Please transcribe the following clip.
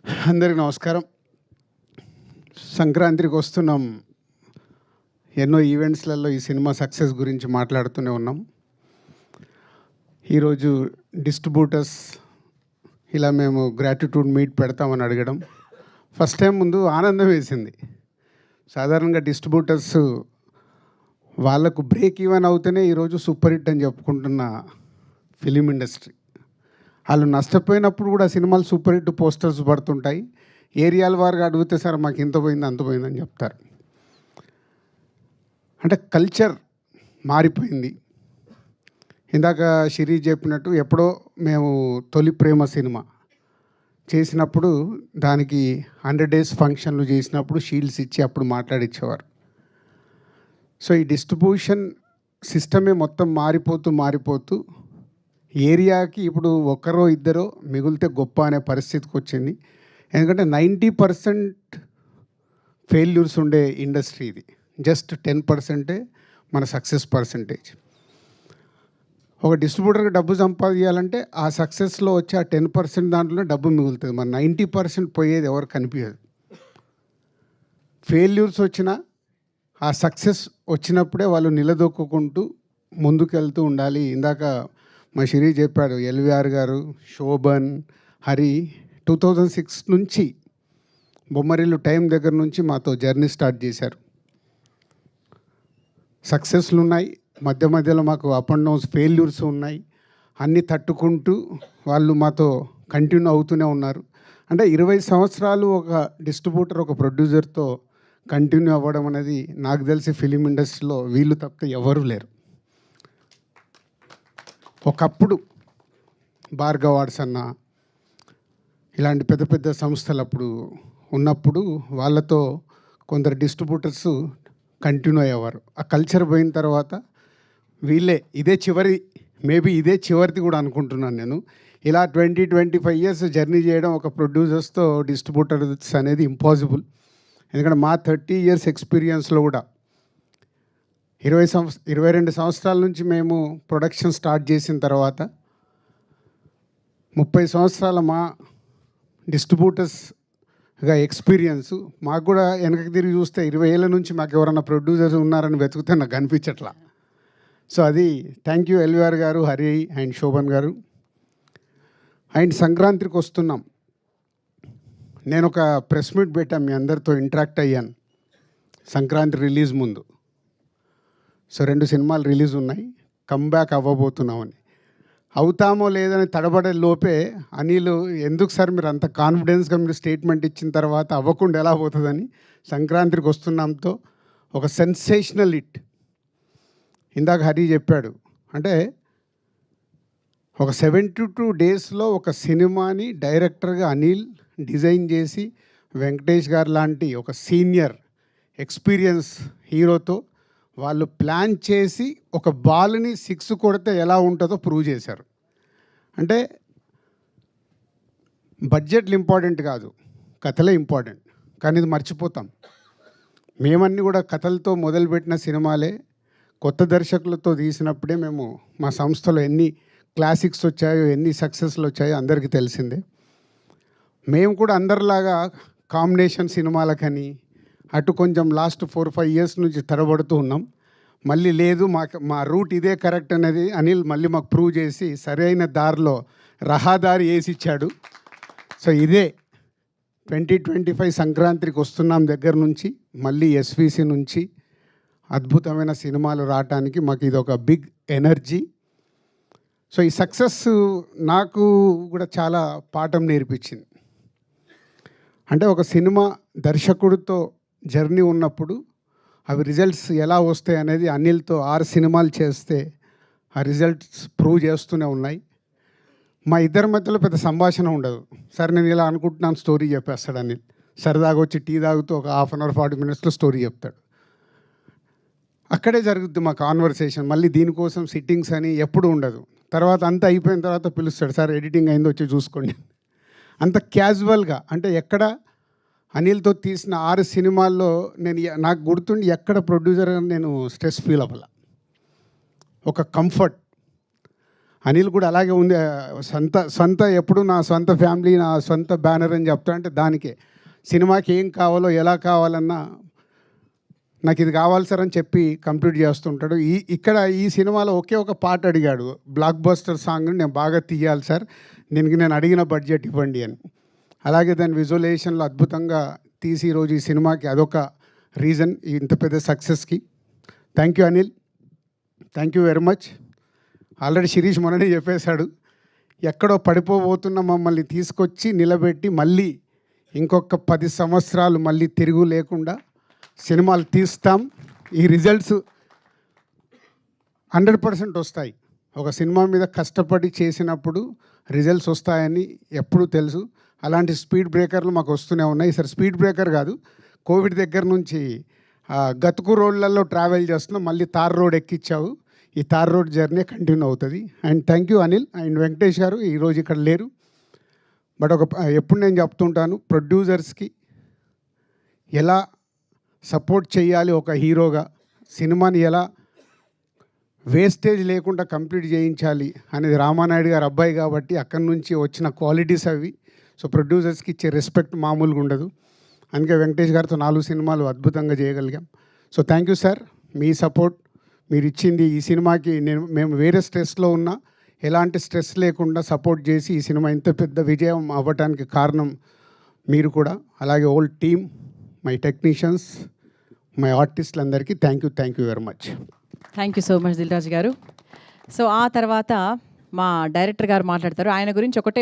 అందరికీ నమస్కారం. సంక్రాంతికి వస్తున్నాం. ఎన్నో ఈవెంట్స్లలో ఈ సినిమా సక్సెస్ గురించి మాట్లాడుతూనే ఉన్నాం. ఈరోజు డిస్ట్రిబ్యూటర్స్ ఇలా మేము గ్రాటిట్యూడ్ మీట్ పెడతామని అడగడం ఫస్ట్ టైం ముందు ఆనందం వేసింది. సాధారణంగా డిస్ట్రిబ్యూటర్స్ వాళ్ళకు బ్రేక్ ఈవెన్ అవుతేనే ఈరోజు సూపర్ హిట్ అని చెప్పుకుంటున్న ఫిలిం ఇండస్ట్రీ. వాళ్ళు నష్టపోయినప్పుడు కూడా సినిమాలు సూపర్ హిట్ పోస్టర్స్ పడుతుంటాయి. ఏరియాల వారుగా అడిగితే సార్ మాకు ఇంత పోయింది అంత పోయిందని చెప్తారు. అంటే కల్చర్ మారిపోయింది. ఇందాక శిరీష్ చెప్పినట్టు ఎప్పుడో మేము తొలి ప్రేమ సినిమా చేసినప్పుడు దానికి 100 days ఫంక్షన్లు చేసినప్పుడు షీల్డ్స్ ఇచ్చి అప్పుడు మాట్లాడిచ్చేవారు. సో ఈ డిస్ట్రిబ్యూషన్ సిస్టమే మొత్తం మారిపోతూ ఏరియాకి ఇప్పుడు ఒకరో ఇద్దరో మిగిలితే గొప్ప అనే పరిస్థితికి వచ్చింది. ఎందుకంటే 90% ఫెయిల్యూర్స్ ఉండే ఇండస్ట్రీ ఇది. జస్ట్ 10% మన సక్సెస్ పర్సంటేజ్. ఒక డిస్ట్రిబ్యూటర్కి డబ్బు సంపాదించాలంటే ఆ సక్సెస్లో వచ్చే ఆ 10% దాంట్లో డబ్బు మిగులుతుంది. మన 90% పోయేది ఎవరు కనిపించదు. ఫెయిల్యూర్స్ వచ్చినా ఆ సక్సెస్ వచ్చినప్పుడే వాళ్ళు నిలదొక్కుంటూ ముందుకెళ్తూ ఉండాలి. ఇందాక మా శిరీష్ చెప్పాడు, ఎల్విఆర్ గారు, శోభన్, హరి 2006 నుంచి బొమ్మరిల్లు టైం దగ్గర నుంచి మాతో జర్నీ స్టార్ట్ చేశారు. సక్సెస్లు ఉన్నాయి, మధ్య మధ్యలో మాకు అప్ అండ్ డౌన్స్ ఫెయిల్యూర్స్ ఉన్నాయి. అన్నీ తట్టుకుంటూ వాళ్ళు మాతో కంటిన్యూ అవుతూనే ఉన్నారు. అంటే 20 సంవత్సరాలు ఒక డిస్ట్రిబ్యూటర్ ఒక ప్రొడ్యూసర్తో కంటిన్యూ అవ్వడం అనేది నాకు తెలిసి ఫిలిం ఇండస్ట్రీలో వీళ్ళు తప్పితే ఎవరూ లేరు. ఒకప్పుడు భార్గవ్ అవార్డ్స్ అన్న ఇలాంటి పెద్ద పెద్ద సంస్థలు అప్పుడు ఉన్నప్పుడు వాళ్ళతో కొందరు డిస్ట్రిబ్యూటర్స్ కంటిన్యూ అయ్యేవారు. ఆ కల్చర్ పోయిన తర్వాత వీళ్ళే ఇదే చివరిది కూడా అనుకుంటున్నాను నేను. ఇలా 20-25 years జర్నీ చేయడం ఒక ప్రొడ్యూసర్స్తో డిస్ట్రిబ్యూటర్స్ అనేది ఇంపాసిబుల్. ఎందుకంటే మా 30 years ఎక్స్పీరియన్స్లో కూడా 22 సంవత్సరాల నుంచి మేము ప్రొడక్షన్ స్టార్ట్ చేసిన తర్వాత 30 సంవత్సరాల మా డిస్ట్రిబ్యూటర్స్గా ఎక్స్పీరియన్స్. మాకు కూడా వెనక్కి తిరిగి చూస్తే 20 ఏళ్ళ నుంచి మాకు ఎవరన్నా ప్రొడ్యూసర్స్ ఉన్నారని వెతుకుతే నాకు కనిపించట్లా. సో అది థ్యాంక్ యూ ఎల్విఆర్ గారు, హరి అండ్ శోభన్ గారు. అండ్ సంక్రాంతికి వస్తున్నాం. నేను ఒక ప్రెస్ మీట్ పెట్టాను, మీ అందరితో ఇంటరాక్ట్ అయ్యాను సంక్రాంతి రిలీజ్ ముందు. సో 2 సినిమాలు రిలీజ్ ఉన్నాయి, కమ్బ్యాక్ అవ్వబోతున్నామని. అవుతామో లేదని తడబడే లోపే అనిల్, ఎందుకు సార్ మీరు అంత కాన్ఫిడెన్స్గా మీరు స్టేట్మెంట్ ఇచ్చిన తర్వాత అవ్వకుండా ఎలా పోతుందని సంక్రాంతికి వస్తున్నాంతో ఒక సెన్సేషనల్ హిట్. ఇందాక హరి చెప్పాడు, అంటే ఒక 72 daysలో ఒక సినిమాని డైరెక్టర్గా అనిల్ డిజైన్ చేసి వెంకటేష్ గారు లాంటి ఒక సీనియర్ ఎక్స్పీరియన్స్ హీరోతో వాళ్ళు ప్లాన్ చేసి ఒక బాల్ని 6 కొడితే ఎలా ఉంటుందో ప్రూవ్ చేశారు. అంటే బడ్జెట్లు ఇంపార్టెంట్ కాదు, కథలే ఇంపార్టెంట్. కానీ ఇది మర్చిపోతాం. మేమన్నీ కూడా కథలతో మొదలుపెట్టిన సినిమాలే కొత్త దర్శకులతో తీసినప్పుడే మేము మా సంస్థలో ఎన్ని క్లాసిక్స్ వచ్చాయో, ఎన్ని సక్సెస్లు వచ్చాయో అందరికీ తెలిసిందే. మేము కూడా అందరిలాగా కాంబినేషన్ సినిమాలకని అటు కొంచెం లాస్ట్ 4-5 years నుంచి తడబడుతూ ఉన్నాం. మళ్ళీ లేదు మా రూట్ ఇదే కరెక్ట్ అనేది అనిల్ మళ్ళీ మాకు ప్రూవ్ చేసి సరైన దారిలో రహదారి వేసి ఇచ్చాడు. సో ఇదే 2025 సంక్రాంతికి వస్తున్నాం దగ్గర నుంచి మళ్ళీ ఎస్విసి నుంచి అద్భుతమైన సినిమాలు రావటానికి మాకు ఇది ఒక బిగ్ ఎనర్జీ. సో ఈ సక్సెస్ నాకు కూడా చాలా పాఠం నేర్పించింది. అంటే ఒక సినిమా దర్శకుడితో జర్నీ ఉన్నప్పుడు అవి రిజల్ట్స్ ఎలా వస్తాయి అనేది అనిల్తో 6 సినిమాలు చేస్తే ఆ రిజల్ట్స్ ప్రూవ్ చేస్తూనే ఉన్నాయి. మా ఇద్దరి మధ్యలో పెద్ద సంభాషణ ఉండదు. సరే నేను ఇలా అనుకుంటున్నాను, స్టోరీ చెప్పేస్తాడు అనిల్. సరదాగా వచ్చి టీ తాగుతూ ఒక 1/2 hour 40 minutesలో స్టోరీ చెప్తాడు. అక్కడే జరుగుద్ది మా కాన్వర్సేషన్. మళ్ళీ దీనికోసం సిట్టింగ్స్ అని ఎప్పుడు ఉండదు. తర్వాత అంతా అయిపోయిన తర్వాత పిలుస్తాడు, సార్ ఎడిటింగ్ అయిందో వచ్చి చూసుకోండి. అంత క్యాజువల్గా. అంటే ఎక్కడ అనిల్తో తీసిన 6 సినిమాల్లో నాకు గుర్తుండి ఎక్కడ ప్రొడ్యూసర్గా నేను స్ట్రెస్ ఫీల్ అవ్వాల. ఒక కంఫర్ట్. అనిల్ కూడా అలాగే ఉంది. సొంత ఎప్పుడు నా సొంత ఫ్యామిలీ, నా సొంత బ్యానర్ అని చెప్తా అంటే దానికే సినిమాకి ఏం కావాలో ఎలా కావాలన్నా నాకు ఇది కావాలి సార్ అని చెప్పి కంప్లీట్ చేస్తుంటాడు. ఇక్కడ ఈ సినిమాలో ఒకే ఒక పాట అడిగాడు, బ్లాక్ బస్టర్ సాంగ్ నేను బాగా తీయాలి సార్, దీనికి నేను అడిగిన బడ్జెట్ ఇవ్వండి అని. అలాగే దాని విజువలైజేషన్లో అద్భుతంగా తీసి ఈరోజు ఈ సినిమాకి అదొక రీజన్ ఇంత పెద్ద సక్సెస్కి. Thank you Anil, thank you very much. Already Shirish మొన్ననే చెప్పేశాడు, ఎక్కడో పడిపోబోతున్న మమ్మల్ని తీసుకొచ్చి నిలబెట్టి మళ్ళీ ఇంకొక 10 సంవత్సరాలు మళ్ళీ తిరుగు లేకుండా సినిమాలు తీస్తాం. ఈ రిజల్ట్స్ 100% వస్తాయి. ఒక సినిమా మీద కష్టపడి చేసినప్పుడు రిజల్ట్స్ వస్తాయని ఎప్పుడూ తెలుసు. అలాంటి స్పీడ్ బ్రేకర్లు మాకు వస్తూనే ఉన్నాయి. సరే, స్పీడ్ బ్రేకర్ కాదు, కోవిడ్ దగ్గర నుంచి గతుకు రోడ్లలో ట్రావెల్ చేస్తున్నాం, మళ్ళీ తార్ రోడ్ ఎక్కించావు. ఈ తార్ రోడ్ జర్నీ కంటిన్యూ అవుతుంది. And thank you Anil and Venkatesh garu, ఈరోజు ఇక్కడ లేరు. బట్ ఎప్పుడు నేను చెప్తుంటాను, ప్రొడ్యూసర్స్కి ఎలా సపోర్ట్ చేయాలి, ఒక హీరోగా సినిమాని ఎలా వేస్టేజ్ లేకుండా కంప్లీట్ చేయించాలి అనేది రామానాయుడు గారు అబ్బాయి కాబట్టి అక్కడి నుంచి వచ్చిన క్వాలిటీస్ అవి. సో ప్రొడ్యూసర్స్కి ఇచ్చే రెస్పెక్ట్ మామూలుగా ఉండదు. అందుకే వెంకటేష్ గారితో 4 సినిమాలు అద్భుతంగా చేయగలిగాం. సో థ్యాంక్ యూ సార్, మీ సపోర్ట్ మీరు ఇచ్చింది ఈ సినిమాకి. మేము వేరే స్ట్రెస్లో ఉన్నా ఎలాంటి స్ట్రెస్ లేకుండా సపోర్ట్ చేసి ఈ సినిమా ఇంత పెద్ద విజయం అవ్వటానికి కారణం మీరు కూడా. అలాగే old team, my technicians, my ఆర్టిస్టులందరికీ thank you very much. Thank you so much Dil Raju garu. So ఆ తర్వాత మా డైరెక్టర్ గారు మాట్లాడతారు. ఆయన గురించి ఒకటే